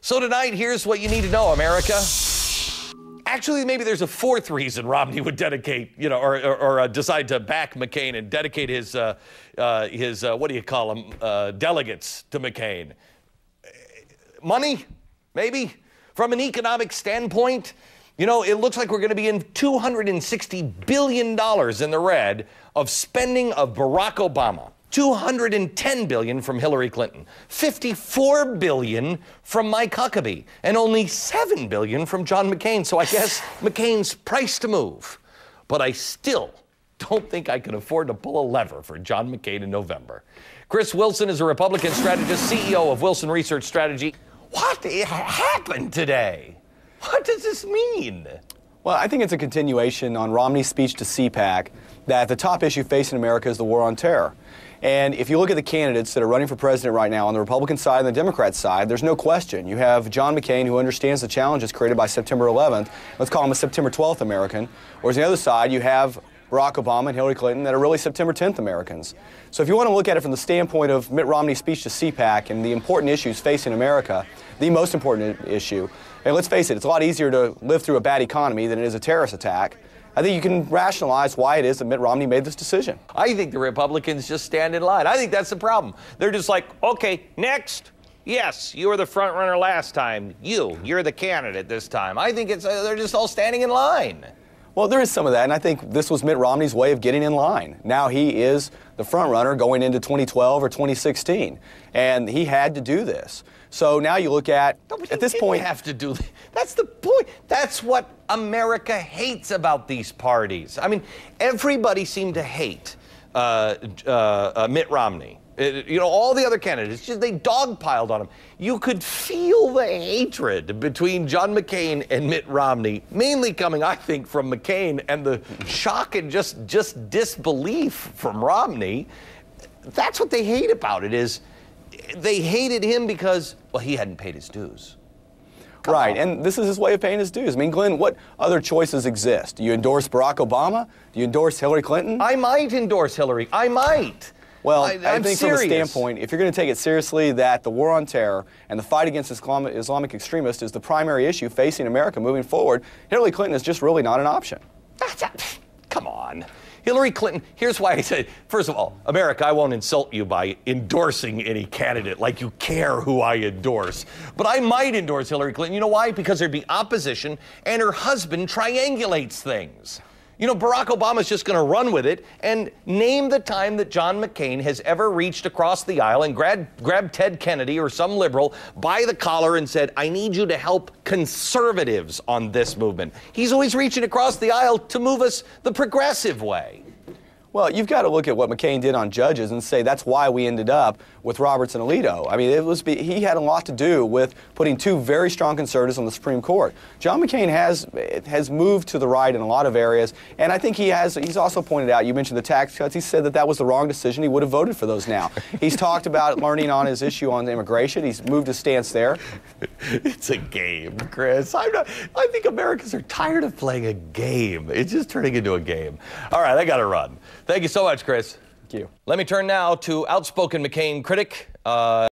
So tonight, here's what you need to know, America. Actually, maybe there's a fourth reason Romney would dedicate, or decide to back McCain and dedicate his what do you call them, delegates to McCain. Money, maybe. From an economic standpoint, it looks like we're going to be in $260 billion in the red of spending of Barack Obama. $210 billion from Hillary Clinton, $54 billion from Mike Huckabee, and only $7 billion from John McCain. So I guess McCain's priced to move. But I still don't think I can afford to pull a lever for John McCain in November. Chris Wilson is a Republican strategist, CEO of Wilson Research Strategy. What happened today? What does this mean? Well, I think it's a continuation on Romney's speech to CPAC that the top issue facing America is the war on terror. And if you look at the candidates that are running for president right now on the Republican side and the Democrat side, there's no question. You have John McCain, who understands the challenges created by September 11th. Let's call him a September 12th American. Whereas on the other side, you have Barack Obama and Hillary Clinton that are really September 10th Americans. So if you want to look at it from the standpoint of Mitt Romney's speech to CPAC and the important issues facing America, the most important issue, and let's face it, it's a lot easier to live through a bad economy than it is a terrorist attack. I think you can rationalize why it is that Mitt Romney made this decision. I think the Republicans just stand in line. I think that's the problem. They're just like, okay, next. Yes, you were the front runner last time. You're the candidate this time. I think they're just all standing in line. Well, there is some of that, and I think this was Mitt Romney's way of getting in line. Now he is the front runner going into 2012 or 2016, and he had to do this. So now you look at this point. Have to do. That's the point. That's what America hates about these parties. I mean, everybody seemed to hate Mitt Romney. All the other candidates, they dogpiled on him. You could feel the hatred between John McCain and Mitt Romney, mainly coming, I think, from McCain and the shock and just disbelief from Romney. That's what they hate about it, is they hated him because, well, he hadn't paid his dues. Right, and this is his way of paying his dues. I mean, Glenn, what other choices exist? Do you endorse Barack Obama? Do you endorse Hillary Clinton? I might endorse Hillary. I might. Well, I think from a standpoint, if you're going to take it seriously that the war on terror and the fight against Islamic extremists is the primary issue facing America moving forward, Hillary Clinton is just really not an option. Come on. Hillary Clinton, here's why I say, first of all, America, I won't insult you by endorsing any candidate like you care who I endorse. But I might endorse Hillary Clinton. You know why? Because there'd be opposition and her husband triangulates things. Barack Obama's just going to run with it and name the time that John McCain has ever reached across the aisle and grabbed Ted Kennedy or some liberal by the collar and said, I need you to help conservatives on this movement. He's always reaching across the aisle to move us the progressive way. Well, you've got to look at what McCain did on judges and say that's why we ended up with Roberts and Alito. I mean, he had a lot to do with putting two very strong conservatives on the Supreme Court. John McCain has moved to the right in a lot of areas, and I think he's also pointed out, you mentioned the tax cuts, he said that was the wrong decision. He would have voted for those now. He's talked about learning on his issue on immigration. He's moved his stance there. It's a game, Chris. I think Americans are tired of playing a game. It's just turning into a game. All right, I got to run. Thank you so much, Chris. Thank you. Let me turn now to outspoken McCain critic.